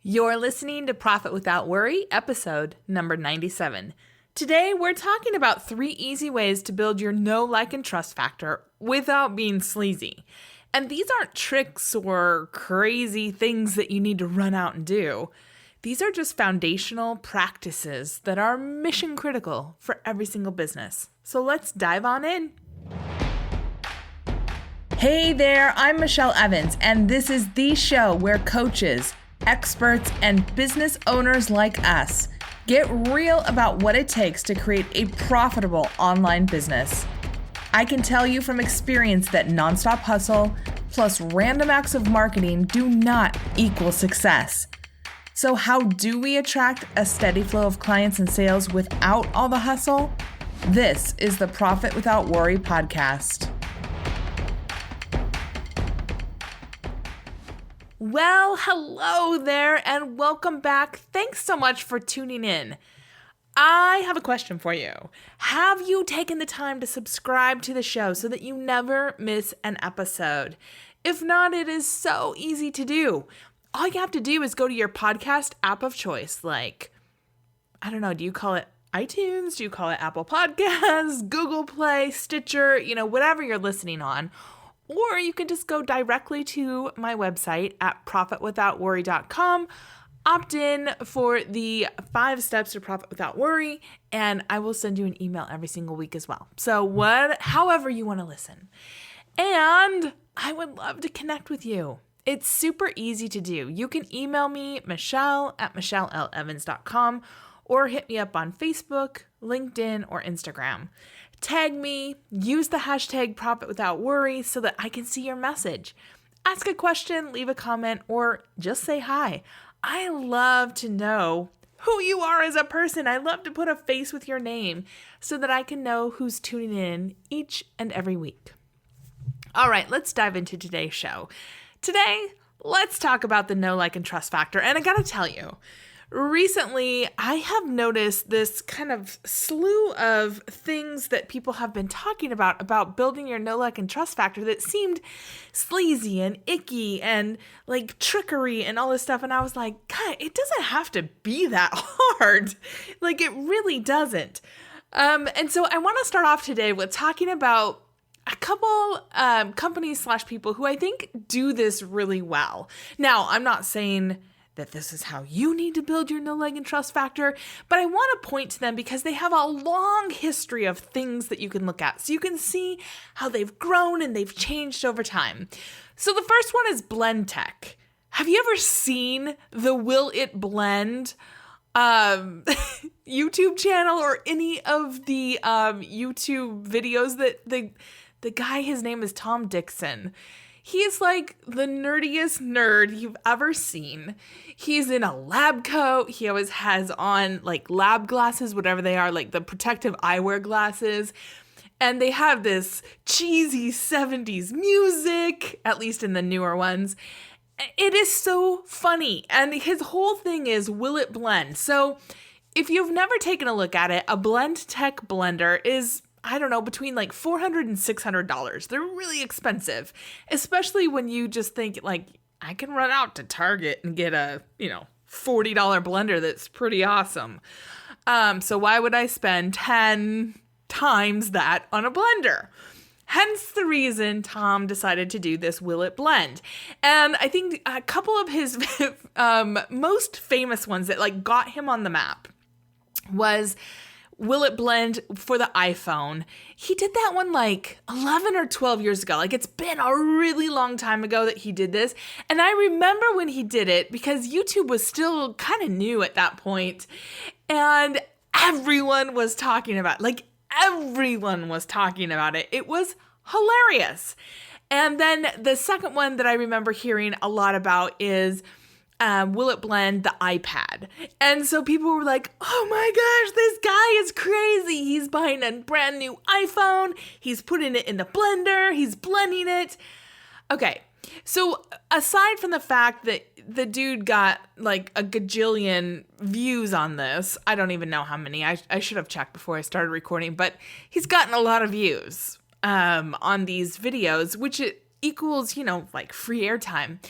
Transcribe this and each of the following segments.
You're listening to Profit Without Worry, episode number 97. Today, we're talking about 3 easy ways to build your know, like, and trust factor without being sleazy. And these aren't tricks or crazy things that you need to run out and do. These are just foundational practices that are mission critical for every single business. So let's dive on in. Hey there, I'm Michelle Evans, and this is the show where coaches, experts, and business owners like us get real about what it takes to create a profitable online business. I can tell you from experience that nonstop hustle plus random acts of marketing do not equal success. So how do we attract a steady flow of clients and sales without all the hustle? This is the Profit Without Worry podcast. Well, hello there and welcome back. Thanks so much for tuning in. I have a question for you. Have you taken the time to subscribe to the show so that you never miss an episode? If not, it is so easy to do. All you have to do is go to your podcast app of choice, like, I don't know, do you call it iTunes? Do you call it Apple Podcasts, Google Play, Stitcher, whatever you're listening on. Or you can just go directly to my website at profitwithoutworry.com, opt in for the 5 steps to profit without worry, and I will send you an email every single week as well. So however you want to listen. And I would love to connect with you. It's super easy to do. You can email me, Michelle at michellelevans.com, or hit me up on Facebook, LinkedIn, or Instagram. Tag me, use the hashtag Profit Without Worry so that I can see your message. Ask a question, leave a comment, or just say hi. I love to know who you are as a person. I love to put a face with your name so that I can know who's tuning in each and every week. All right, let's dive into today's show. Today, let's talk about the know, like, and trust factor. And I gotta tell you, recently, I have noticed this kind of slew of things that people have been talking about building your know, like, and trust factor that seemed sleazy and icky and like trickery and all this stuff. And I was like, God, it doesn't have to be that hard. Like, it really doesn't. And so I want to start off today with talking about a couple companies / people who I think do this really well. Now, I'm not saying that this is how you need to build your know, like, and trust factor, but I want to point to them because they have a long history of things that you can look at. So you can see how they've grown and they've changed over time. So the first one is Blend Tech. Have you ever seen the Will It Blend YouTube channel or any of the YouTube videos that the guy, his name is Tom Dixon. He's like the nerdiest nerd you've ever seen. He's in a lab coat. He always has on like lab glasses, whatever they are, like the protective eyewear glasses. And they have this cheesy 70s music, at least in the newer ones. It is so funny. And his whole thing is, will it blend? So if you've never taken a look at it, a Blend Tech blender is, I don't know, between like $400 and $600. They're really expensive, especially when you just think like, I can run out to Target and get a, $40 blender that's pretty awesome. So why would I spend 10 times that on a blender? Hence the reason Tom decided to do this Will It Blend. And I think a couple of his most famous ones that like got him on the map was Will It Blend for the iPhone. He did that one like 11 or 12 years ago. Like, it's been a really long time ago that he did this. And I remember when he did it because YouTube was still kind of new at that point. And everyone was talking about it. It was hilarious. And then the second one that I remember hearing a lot about is Will It Blend the iPad? And so people were like, oh my gosh, this guy is crazy. He's buying a brand new iPhone. He's putting it in the blender. He's blending it. Okay, so aside from the fact that the dude got like a gajillion views on this, I don't even know how many. I should have checked before I started recording, but he's gotten a lot of views on these videos, which it equals, like free airtime.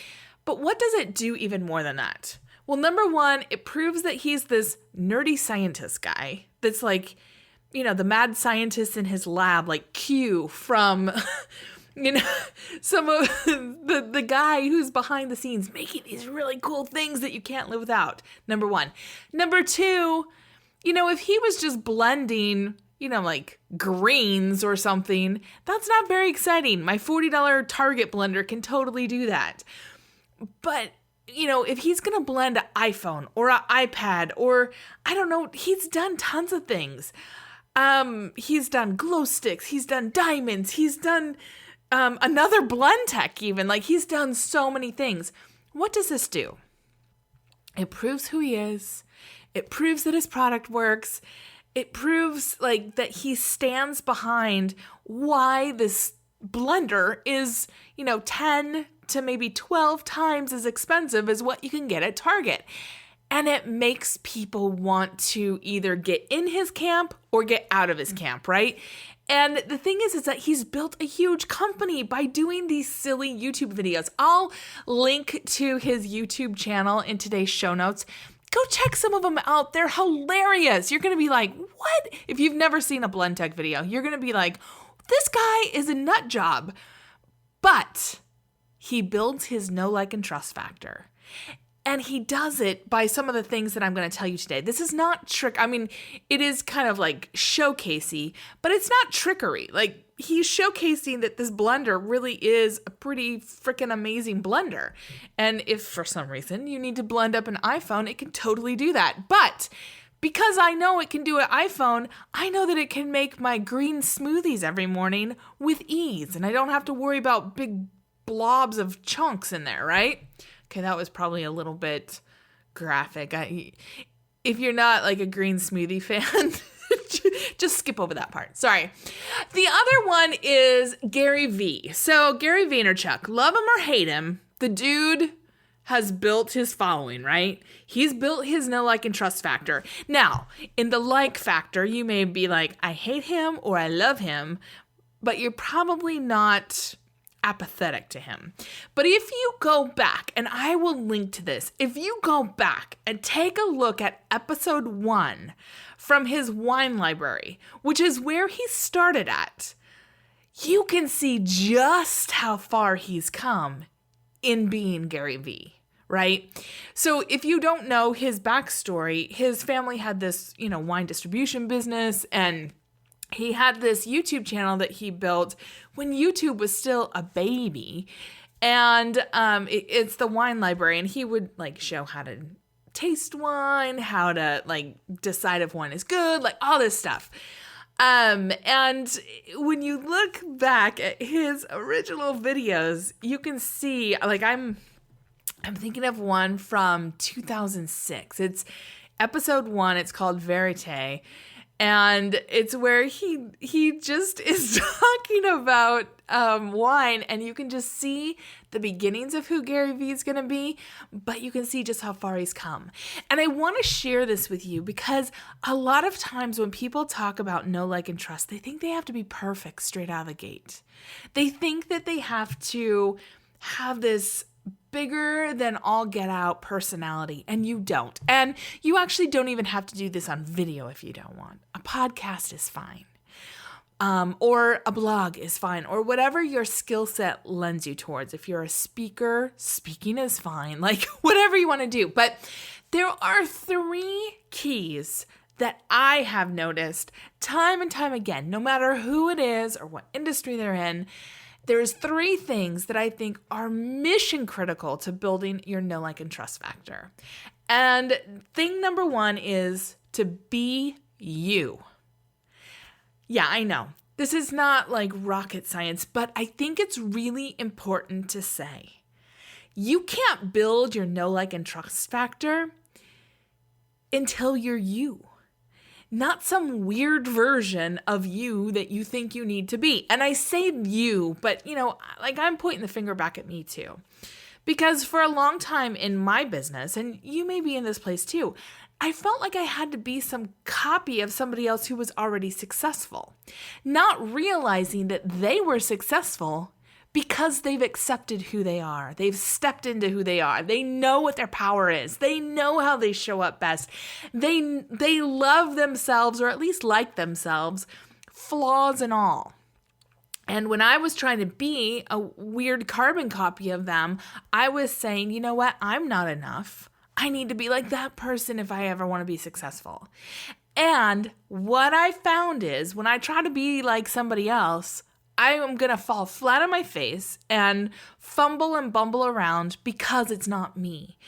But what does it do even more than that? Well, number one, it proves that he's this nerdy scientist guy that's like, the mad scientist in his lab, like Q from, some of the guy who's behind the scenes making these really cool things that you can't live without. Number one. Number two, if he was just blending, like greens or something, that's not very exciting. My $40 Target blender can totally do that. But if he's going to blend an iPhone or an iPad or, I don't know, he's done tons of things. He's done glow sticks. He's done diamonds. He's done another blend tech even. Like, he's done so many things. What does this do? It proves who he is. It proves that his product works. It proves like that he stands behind why this blender is, 10 to maybe 12 times as expensive as what you can get at Target. And it makes people want to either get in his camp or get out of his camp, right? And the thing is that he's built a huge company by doing these silly YouTube videos. I'll link to his YouTube channel in today's show notes. Go check some of them out. They're hilarious. You're going to be like, what? If you've never seen a Blend Tech video, you're going to be like, this guy is a nut job. But he builds his know, like, and trust factor. And he does it by some of the things that I'm going to tell you today. This is not trick. I mean, it is kind of like showcasey, but it's not trickery. Like, he's showcasing that this blender really is a pretty freaking amazing blender. And if for some reason you need to blend up an iPhone, it can totally do that. But because I know it can do an iPhone, I know that it can make my green smoothies every morning with ease. And I don't have to worry about big blobs of chunks in there, right? Okay, that was probably a little bit graphic. If you're not like a green smoothie fan, just skip over that part. Sorry. The other one is Gary V. So Gary Vaynerchuk, love him or hate him, the dude has built his following, right? He's built his know, like, and trust factor. Now, in the like factor, you may be like, I hate him or I love him, but you're probably not apathetic to him. But if you go back, and I will link to this, if you go back and take a look at episode 1 from his wine library, which is where he started at, you can see just how far he's come in being Gary V, right? So if you don't know his backstory, his family had this, wine distribution business, and he had this YouTube channel that he built when YouTube was still a baby. And it's the wine library. And he would like show how to taste wine, how to like decide if wine is good, like all this stuff. And when you look back at his original videos, you can see, like, I'm thinking of one from 2006. It's episode 1. It's called Verite. And it's where he just is talking about wine, and you can just see the beginnings of who Gary Vee is going to be, but you can see just how far he's come. And I want to share this with you because a lot of times when people talk about know, like, and trust, they think they have to be perfect straight out of the gate. They think that they have to have this bigger than all get out personality, and you don't. And you actually don't even have to do this on video if you don't want. A podcast is fine. Or a blog is fine, or whatever your skill set lends you towards. If you're a speaker, speaking is fine, like whatever you want to do. But there are 3 keys that I have noticed time and time again, no matter who it is or what industry they're in. There's 3 things that I think are mission critical to building your know, like, and trust factor. And thing number 1 is to be you. Yeah, I know. This is not like rocket science, but I think it's really important to say. You can't build your know, like, and trust factor until you're you. Not some weird version of you that you think you need to be. And I say you, but, like, I'm pointing the finger back at me too. Because for a long time in my business, and you may be in this place too, I felt like I had to be some copy of somebody else who was already successful, not realizing that they were successful because they've accepted who they are. They've stepped into who they are. They know what their power is. They know how they show up best. They love themselves, or at least like themselves, flaws and all. And when I was trying to be a weird carbon copy of them, I was saying, you know what? I'm not enough. I need to be like that person if I ever want to be successful. And what I found is when I try to be like somebody else, I am going to fall flat on my face and fumble and bumble around because it's not me.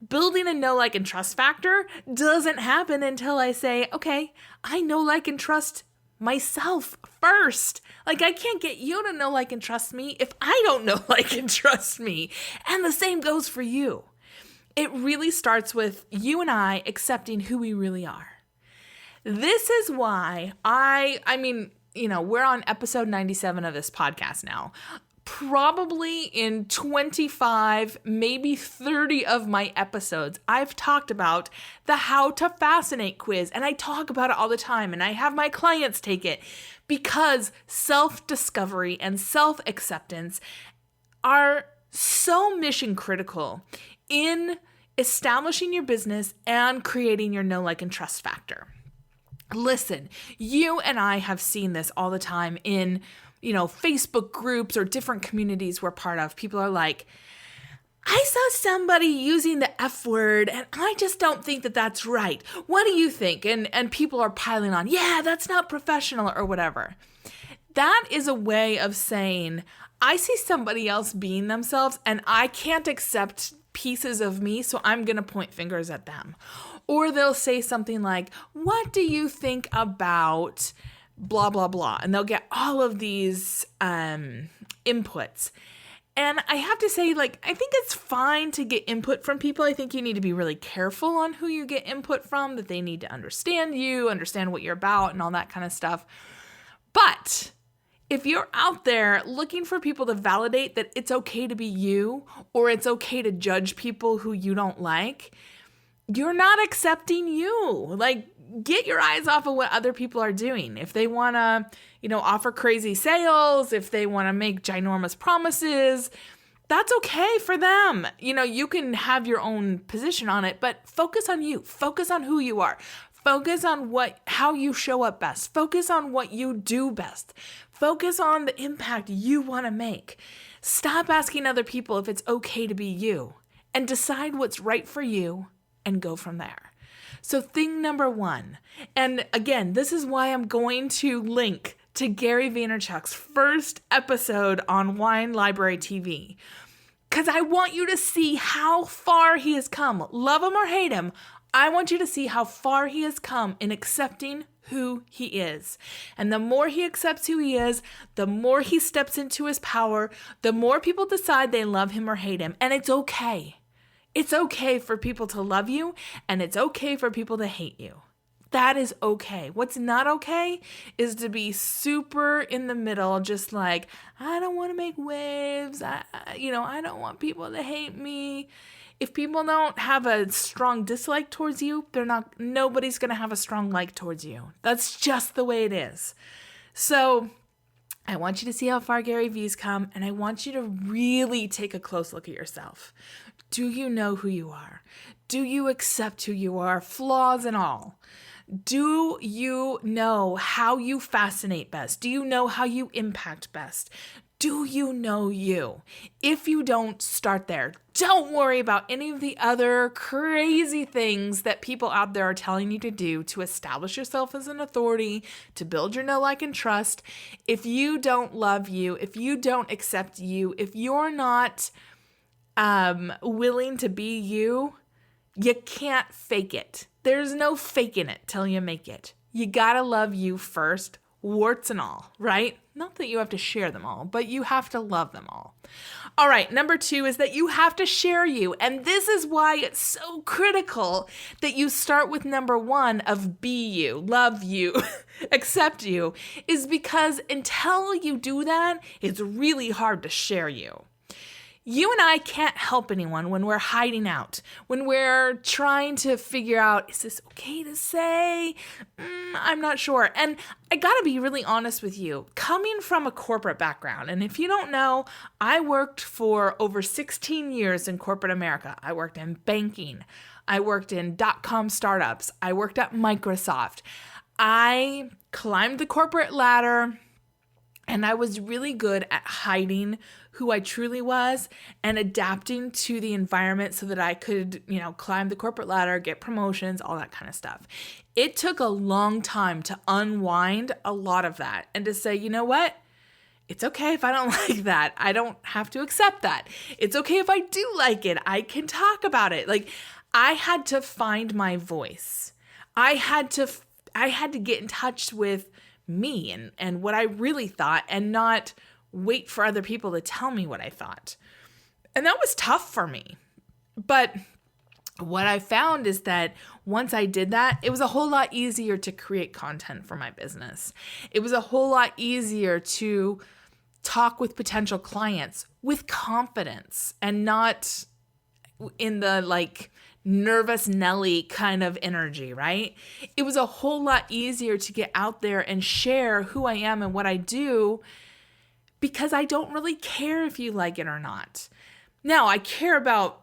Building a know, like, and trust factor doesn't happen until I say, okay, I know, like, and trust myself first. Like, I can't get you to know, like, and trust me if I don't know, like, and trust me. And the same goes for you. It really starts with you and I accepting who we really are. This is why I mean, you know, we're on episode 97 of this podcast now. Probably in 25, maybe 30 of my episodes, I've talked about the How to Fascinate quiz. And I talk about it all the time. And I have my clients take it because self-discovery and self-acceptance are so mission critical in establishing your business and creating your know, like, and trust factor. Listen, you and I have seen this all the time in, you know, Facebook groups or different communities we're part of. People are like, I saw somebody using the F word and I just don't think that that's right. What do you think? And people are piling on, yeah, that's not professional or whatever. That is a way of saying, I see somebody else being themselves and I can't accept pieces of me, so I'm going to point fingers at them. Or they'll say something like, what do you think about blah, blah, blah? And they'll get all of these inputs. And I have to say, like, I think it's fine to get input from people. I think you need to be really careful on who you get input from, that they need to understand you, understand what you're about, and all that kind of stuff. But if you're out there looking for people to validate that it's okay to be you, or it's okay to judge people who you don't like, you're not accepting you. Like, get your eyes off of what other people are doing. If they want to, you know, offer crazy sales, if they want to make ginormous promises, that's okay for them. You know, you can have your own position on it, but focus on you. Focus on who you are. Focus on how you show up best. Focus on what you do best. Focus on the impact you want to make. Stop asking other people if it's okay to be you, and decide what's right for you and go from there. So thing number one, and again, this is why I'm going to link to Gary Vaynerchuk's first episode on Wine Library TV, because I want you to see how far he has come. Love him or hate him, I want you to see how far he has come in accepting who he is. And the more he accepts who he is, the more he steps into his power, the more people decide they love him or hate him. And it's okay. It's okay for people to love you, and it's okay for people to hate you. That is okay. What's not okay is to be super in the middle, just like, I don't want to make waves. I don't want people to hate me. If people don't have a strong dislike towards you, nobody's going to have a strong like towards you. That's just the way it is. So I want you to see how far Gary V's come, and I want you to really take a close look at yourself. Do you know who you are? Do you accept who you are, flaws and all? Do you know how you fascinate best? Do you know how you impact best? Do you know you? If you don't, start there. Don't worry about any of the other crazy things that people out there are telling you to do to establish yourself as an authority, to build your know, like, and trust. If you don't love you, if you don't accept you, if you're not willing to be you, you can't fake it. There's no faking it till you make it. You gotta love you first, warts and all, right? Not that you have to share them all, but you have to love them all. All right, number 2 is that you have to share you. And this is why it's so critical that you start with number 1 of be you, love you, accept you, is because until you do that, it's really hard to share you. You and I can't help anyone when we're hiding out, when we're trying to figure out, is this okay to say? I'm not sure. And I gotta be really honest with you, coming from a corporate background, and if you don't know, I worked for over 16 years in corporate America. I worked in banking. I worked in .com startups. I worked at Microsoft. I climbed the corporate ladder, and I was really good at hiding who I truly was and adapting to the environment so that I could, climb the corporate ladder, get promotions, all that kind of stuff. It took a long time to unwind a lot of that and to say, you know what? It's okay if I don't like that. I don't have to accept that. It's okay if I do like it. I can talk about it. Like, I had to find my voice. I had to get in touch with me and what I really thought and not wait for other people to tell me what I thought. And that was tough for me. But what I found is that once I did that, it was a whole lot easier to create content for my business. It was a whole lot easier to talk with potential clients with confidence and not in the nervous Nelly kind of energy, right? It was a whole lot easier to get out there and share who I am and what I do because I don't really care if you like it or not. Now, I care about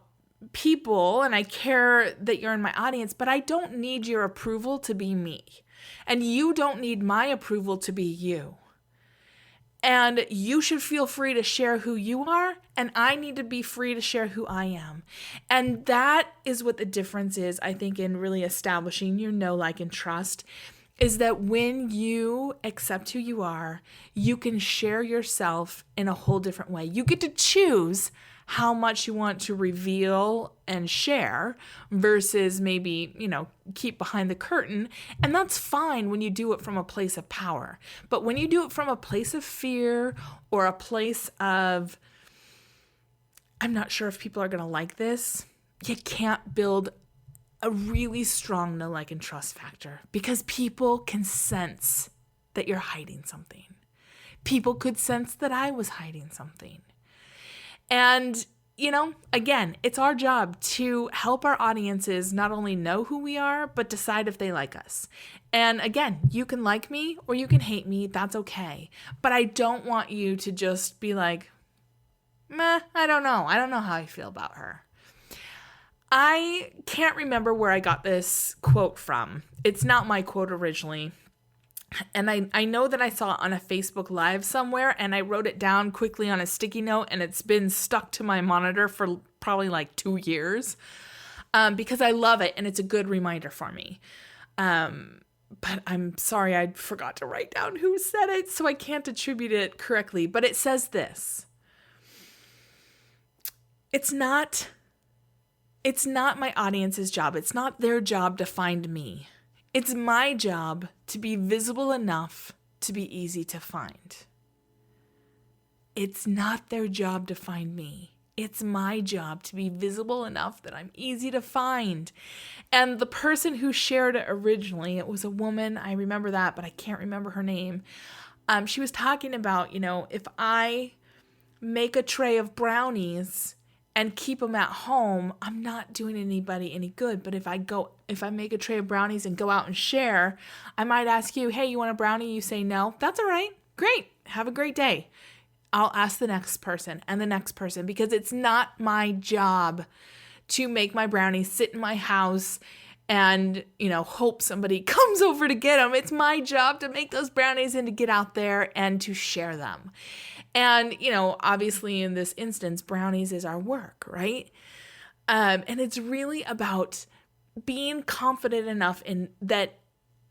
people and I care that you're in my audience, but I don't need your approval to be me. And you don't need my approval to be you. And you should feel free to share who you are, and I need to be free to share who I am. And that is what the difference is, I think, in really establishing your know, like, and trust, is that when you accept who you are, you can share yourself in a whole different way. You get to choose how much you want to reveal and share versus maybe, keep behind the curtain. And that's fine when you do it from a place of power. But when you do it from a place of fear or a place of, I'm not sure if people are going to like this, you can't build a really strong know, like, and trust factor because people can sense that you're hiding something. People could sense that I was hiding something. And, again, it's our job to help our audiences not only know who we are, but decide if they like us. And again, you can like me or you can hate me. That's okay. But I don't want you to just be like, meh, I don't know. I don't know how I feel about her. I can't remember where I got this quote from. It's not my quote originally. And I know that I saw it on a Facebook Live somewhere, and I wrote it down quickly on a sticky note, and it's been stuck to my monitor for probably 2 years because I love it, and it's a good reminder for me. But I'm sorry, I forgot to write down who said it, so I can't attribute it correctly. But it says this. It's not my audience's job. It's not their job to find me. It's my job to be visible enough to be easy to find. It's not their job to find me. It's my job to be visible enough that I'm easy to find. And the person who shared it originally, it was a woman, I remember that, but I can't remember her name. She was talking about, if I make a tray of brownies and keep them at home, I'm not doing anybody any good. But if I make a tray of brownies and go out and share, I might ask you, hey, you want a brownie? You say no. That's all right. Great. Have a great day. I'll ask the next person and the next person because it's not my job to make my brownies sit in my house and, hope somebody comes over to get them. It's my job to make those brownies and to get out there and to share them. And, obviously in this instance, brownies is our work, right? And it's really about being confident enough in that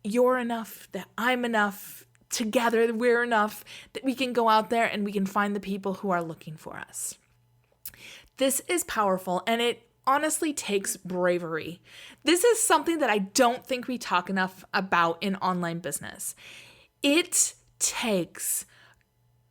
you're enough, that I'm enough, together we're enough, that we can go out there and we can find the people who are looking for us. This is powerful, and it honestly takes bravery. This is something that I don't think we talk enough about in online business. It takes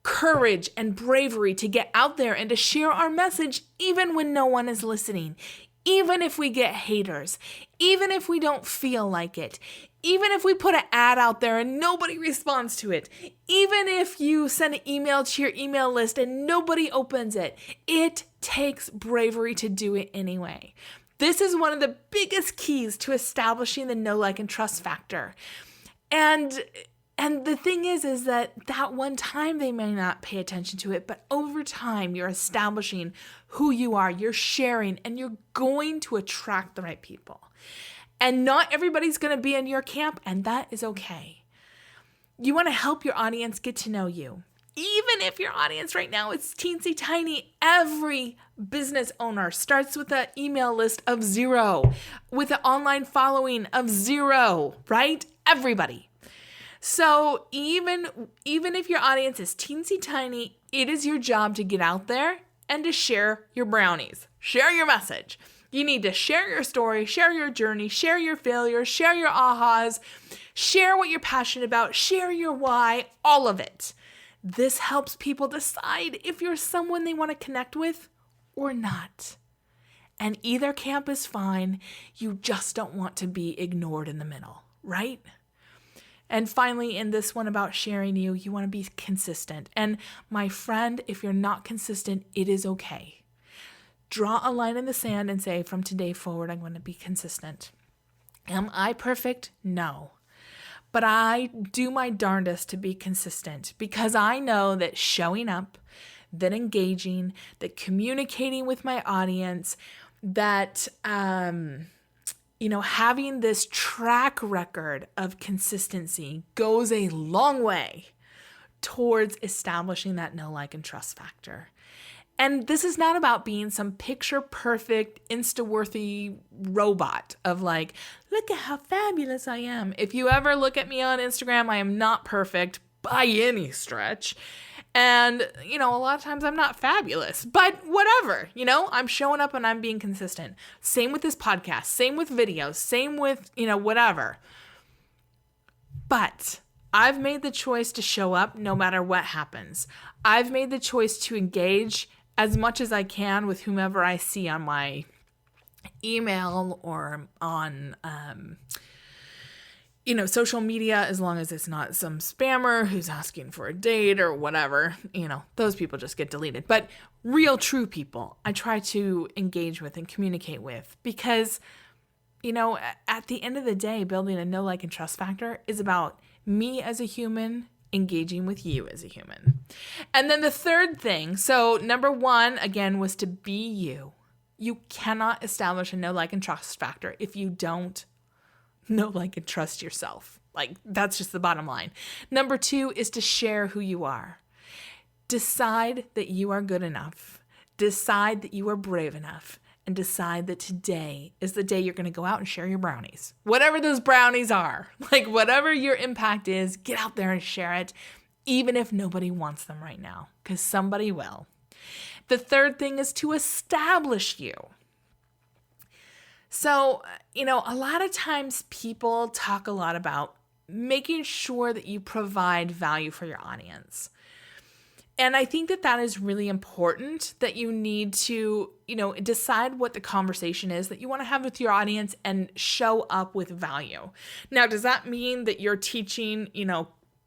courage and bravery to get out there and to share our message even when no one is listening, even if we get haters, even if we don't feel like it, even if we put an ad out there and nobody responds to it, even if you send an email to your email list and nobody opens it, it takes bravery to do it anyway. This is one of the biggest keys to establishing the know, like, and trust factor. And the thing is that one time they may not pay attention to it, but over time you're establishing who you are, you're sharing, and you're going to attract the right people. And not everybody's going to be in your camp, and that is okay. You want to help your audience get to know you. Even if your audience right now is teensy tiny, every business owner starts with an email list of 0, with an online following of 0, right? Everybody. So even if your audience is teensy tiny, it is your job to get out there and to share your brownies, share your message. You need to share your story, share your journey, share your failures, share your ahas, share what you're passionate about, share your why, all of it. This helps people decide if you're someone they want to connect with or not. And either camp is fine. You just don't want to be ignored in the middle, right? And finally, in this one about sharing you want to be consistent. And my friend, if you're not consistent, it is okay. Draw a line in the sand and say, from today forward, I'm going to be consistent. Am I perfect? No. But I do my darndest to be consistent because I know that showing up, that engaging, that communicating with my audience, that, having this track record of consistency goes a long way towards establishing that know, like, and trust factor. And this is not about being some picture-perfect, Insta-worthy robot of like, look at how fabulous I am. If you ever look at me on Instagram, I am not perfect by any stretch. And, a lot of times I'm not fabulous, but whatever, I'm showing up and I'm being consistent. Same with this podcast, same with videos, same with, whatever. But I've made the choice to show up no matter what happens. I've made the choice to engage as much as I can with whomever I see on my email or on, social media, as long as it's not some spammer who's asking for a date or whatever, those people just get deleted. But real, true people, I try to engage with and communicate with because, at the end of the day, building a know, like, and trust factor is about me as a human engaging with you as a human. And then the third thing, so number 1, again, was to be you. You cannot establish a know, like, and trust factor if you don't know, like, and trust yourself. Like, that's just the bottom line. Number 2 is to share who you are. Decide that you are good enough. Decide that you are brave enough. And decide that today is the day you're going to go out and share your brownies. Whatever those brownies are, like whatever your impact is, get out there and share it, even if nobody wants them right now, because somebody will. The third thing is to establish you. So, a lot of times people talk a lot about making sure that you provide value for your audience. And I think that is really important, that you need to, decide what the conversation is that you want to have with your audience and show up with value. Now, does that mean that you're teaching,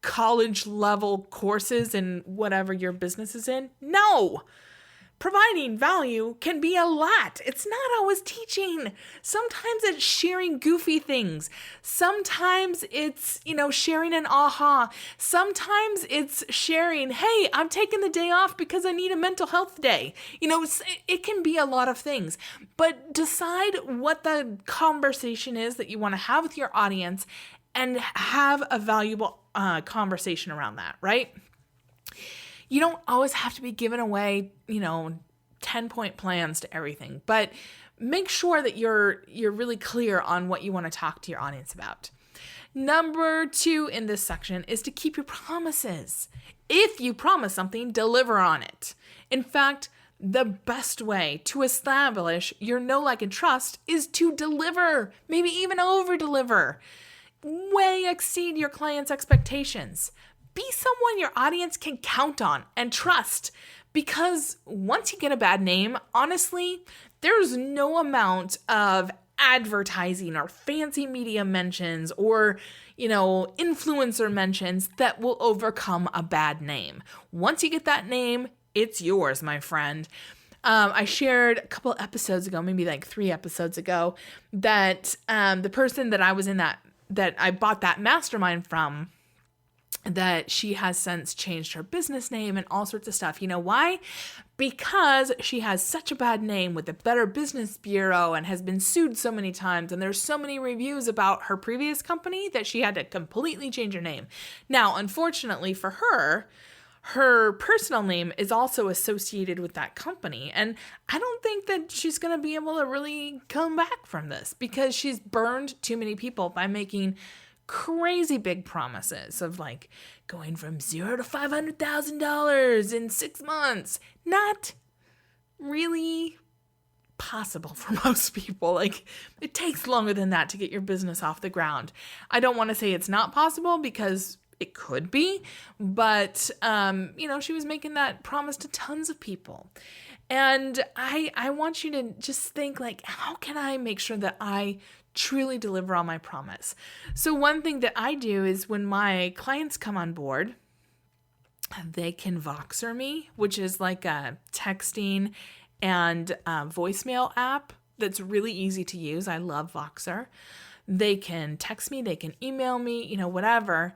college level courses in whatever your business is in? No. Providing value can be a lot. It's not always teaching. Sometimes it's sharing goofy things. Sometimes it's, sharing an aha. Sometimes it's sharing, hey, I'm taking the day off because I need a mental health day. It can be a lot of things. But decide what the conversation is that you want to have with your audience and have a valuable conversation around that, right? You don't always have to be giving away, 10-point plans to everything, but make sure that you're really clear on what you want to talk to your audience about. Number 2 in this section is to keep your promises. If you promise something, deliver on it. In fact, the best way to establish your know, like, and trust is to deliver, maybe even over-deliver. Way exceed your client's expectations. Be someone your audience can count on and trust, because once you get a bad name, honestly, There's no amount of advertising or fancy media mentions or, influencer mentions that will overcome a bad name. Once you get that name, it's yours, my friend. I shared a couple episodes ago, maybe like 3 episodes ago, that the person that I was in that I bought that mastermind from, that she has since changed her business name and all sorts of stuff. You know why? Because she has such a bad name with the Better Business Bureau and has been sued so many times. And there's so many reviews about her previous company that she had to completely change her name. Now, unfortunately for her, her personal name is also associated with that company. And I don't think that she's going to be able to really come back from this because she's burned too many people by making crazy big promises of like going from $0 to $500,000 in 6 months. Not really possible for most people. Like, it takes longer than that to get your business off the ground. I don't want to say it's not possible because it could be, but she was making that promise to tons of people. And I want you to just think like, how can I make sure that I truly deliver on my promise? So one thing that I do is when my clients come on board, they can Voxer me, which is like a texting and voicemail app that's really easy to use. I love Voxer. They can text me, they can email me, whatever.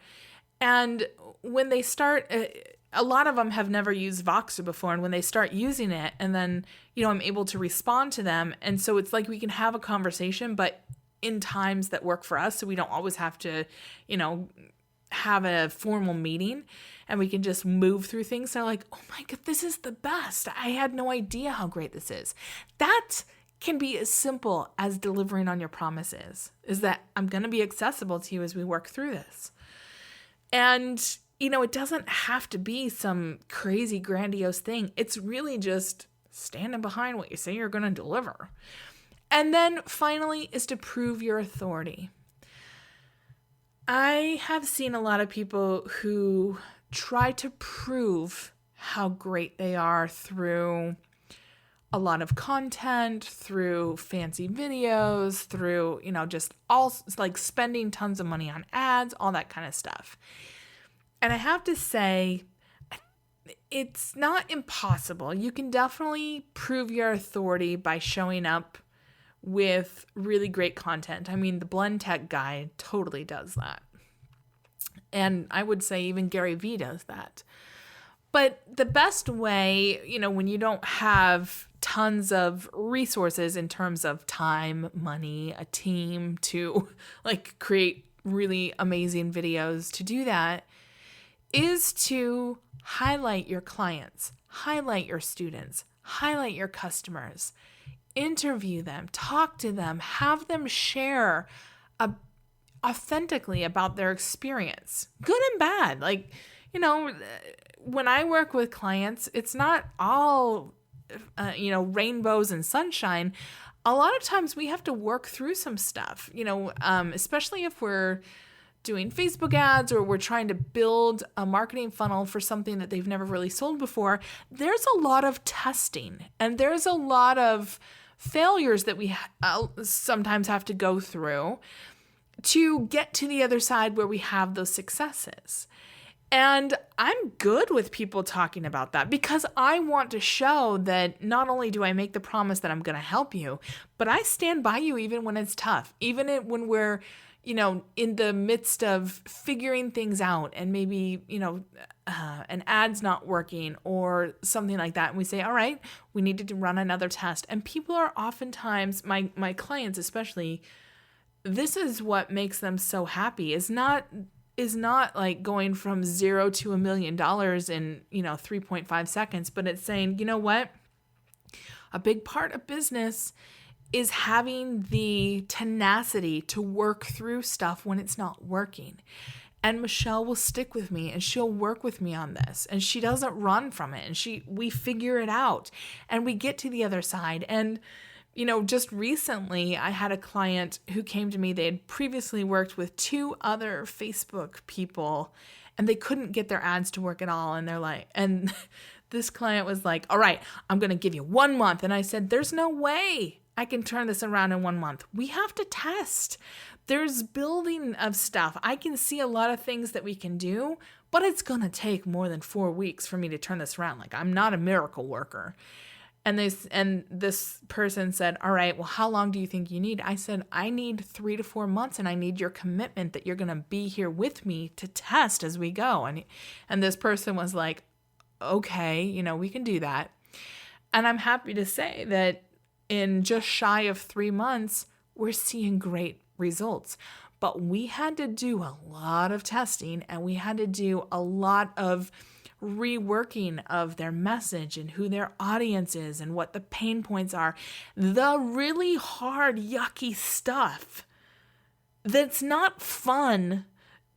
And when they start, a lot of them have never used Voxer before. And when they start using it, and then, I'm able to respond to them. And so it's like we can have a conversation, but in times that work for us. So we don't always have to, have a formal meeting, and we can just move through things. They're like, oh my God, this is the best. I had no idea how great this is. That can be as simple as delivering on your promises, is that I'm going to be accessible to you as we work through this. And, it doesn't have to be some crazy grandiose thing. It's really just standing behind what you say you're going to deliver. And then finally is to prove your authority. I have seen a lot of people who try to prove how great they are through a lot of content, through fancy videos, through, just all like spending tons of money on ads, all that kind of stuff. And I have to say, it's not impossible. You can definitely prove your authority by showing up with really great content. I mean, the Blend Tech guy totally does that. And I would say even Gary Vee does that. But the best way, when you don't have tons of resources in terms of time, money, a team to like create really amazing videos, to do that is to highlight your clients, highlight your students, highlight your customers, interview them, talk to them, have them share authentically about their experience, good and bad. Like, when I work with clients, it's not all, rainbows and sunshine. A lot of times we have to work through some stuff, especially if we're doing Facebook ads or we're trying to build a marketing funnel for something that they've never really sold before. There's a lot of testing and there's a lot of failures that we sometimes have to go through to get to the other side where we have those successes. And I'm good with people talking about that because I want to show that not only do I make the promise that I'm going to help you, but I stand by you even when it's tough, even when we're, in the midst of figuring things out and maybe, an ad's not working or something like that. And we say, all right, we need to run another test. And people are oftentimes, my clients especially, this is what makes them so happy, is not like going from 0 to $1 million in, 3.5 seconds, but it's saying, you know what? A big part of business is having the tenacity to work through stuff when it's not working. And Michelle will stick with me and she'll work with me on this. And she doesn't run from it. And we figure it out and we get to the other side. And just recently, I had a client who came to me. They had previously worked with 2 other Facebook people, and they couldn't get their ads to work at all. And they're like, and This client was like, all right, I'm going to give you 1 month. And I said, there's no way I can turn this around in 1 month. We have to test. There's building of stuff. I can see a lot of things that we can do, but it's going to take more than 4 weeks for me to turn this around. Like, I'm not a miracle worker. And this person said, all right, well, how long do you think you need? I said, I need 3 to 4 months, and I need your commitment that you're going to be here with me to test as we go. And this person was like, okay, we can do that. And I'm happy to say that in just shy of 3 months, we're seeing great results. But we had to do a lot of testing, and we had to do a lot of reworking of their message and who their audience is and what the pain points are. The really hard, yucky stuff that's not fun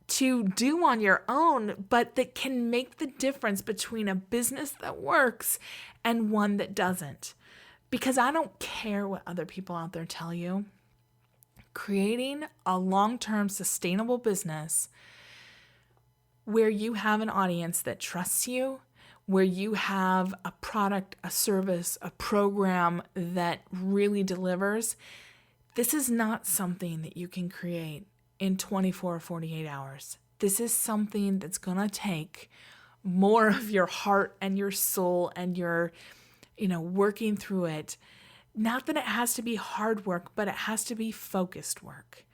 to do on your own, but that can make the difference between a business that works and one that doesn't. Because I don't care what other people out there tell you. Creating a long-term sustainable business where you have an audience that trusts you, where you have a product, a service, a program that really delivers, this is not something that you can create in 24 or 48 hours. This is something that's going to take more of your heart and your soul and your, working through it. Not that it has to be hard work, but it has to be focused work.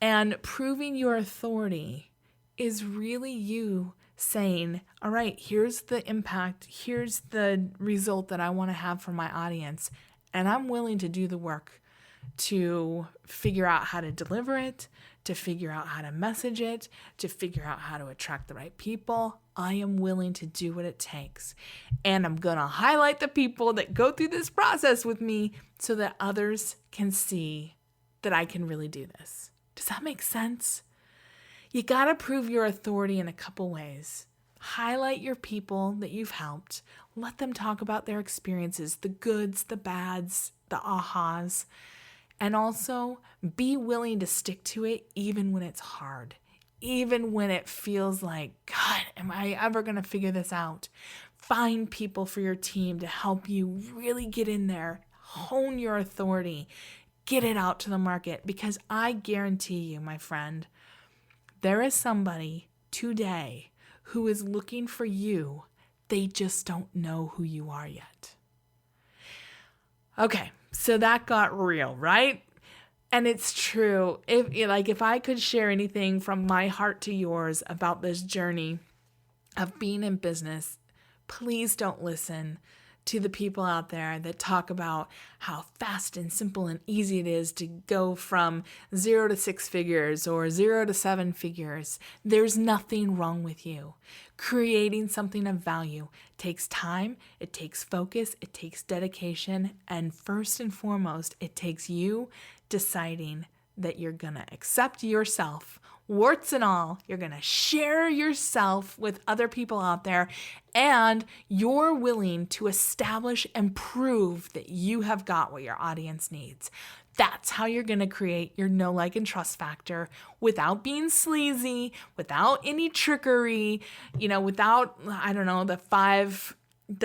And proving your authority is really you saying, all right, here's the impact, here's the result that I want to have for my audience, and I'm willing to do the work to figure out how to deliver it, to figure out how to message it, to figure out how to attract the right people. I am willing to do what it takes. And I'm going to highlight the people that go through this process with me so that others can see that I can really do this. Does that make sense? You got to prove your authority in a couple ways. Highlight your people that you've helped. Let them talk about their experiences, the goods, the bads, the ahas. And also be willing to stick to it even when it's hard. Even when it feels like, God, am I ever going to figure this out? Find people for your team to help you really get in there. Hone your authority. Get it out to the market, because I guarantee you, my friend, there is somebody today who is looking for you. They just don't know who you are yet. Okay, so that got real, right? And it's true. If I could share anything from my heart to yours about this journey of being in business, please don't listen to the people out there that talk about how fast and simple and easy it is to go from 0 to 6 figures or 0 to 7 figures. There's nothing wrong with you. Creating something of value takes time, it takes focus, it takes dedication, and first and foremost, it takes you deciding that you're going to accept yourself, warts and all. You're going to share yourself with other people out there, and you're willing to establish and prove that you have got what your audience needs. That's how you're going to create your know, like, and trust factor without being sleazy, without any trickery, without, the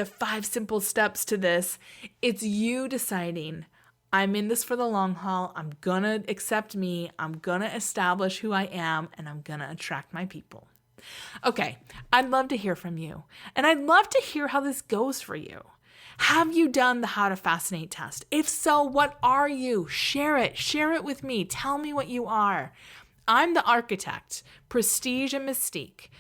five simple steps to this. It's you deciding, I'm in this for the long haul. I'm going to accept me. I'm going to establish who I am, and I'm going to attract my people. Okay, I'd love to hear from you, and I'd love to hear how this goes for you. Have you done the How to Fascinate test? If so, what are you? Share it. Share it with me. Tell me what you are. I'm the architect, prestige and mystique,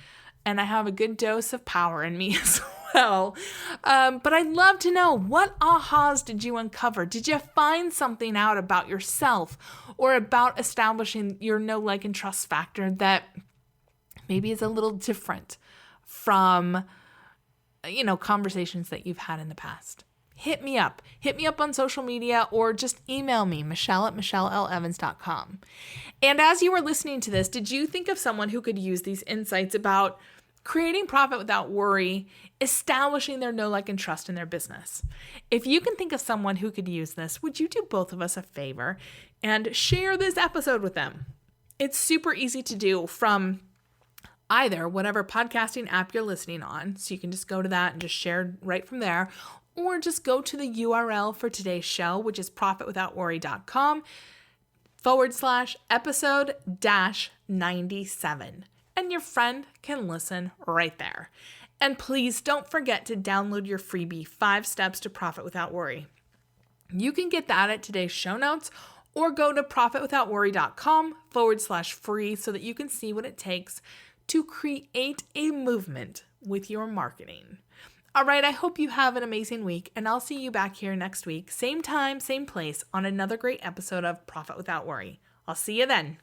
and I have a good dose of power in me as well. But I'd love to know, what ahas did you uncover? Did you find something out about yourself or about establishing your know, like, and trust factor that maybe is a little different from conversations that you've had in the past? Hit me up on social media, or just email me, Michelle@MichelleLEvans.com. And as you were listening to this, did you think of someone who could use these insights about creating profit without worry, establishing their know, like, and trust in their business? If you can think of someone who could use this, would you do both of us a favor and share this episode with them? It's super easy to do from either whatever podcasting app you're listening on. So you can just go to that and just share right from there. Or just go to the URL for today's show, which is profitwithoutworry.com/episode-97. And your friend can listen right there. And please don't forget to download your freebie 5 Steps to Profit Without Worry. You can get that at today's show notes or go to profitwithoutworry.com/free so that you can see what it takes to create a movement with your marketing. All right, I hope you have an amazing week, and I'll see you back here next week, same time, same place, on another great episode of Profit Without Worry. I'll see you then.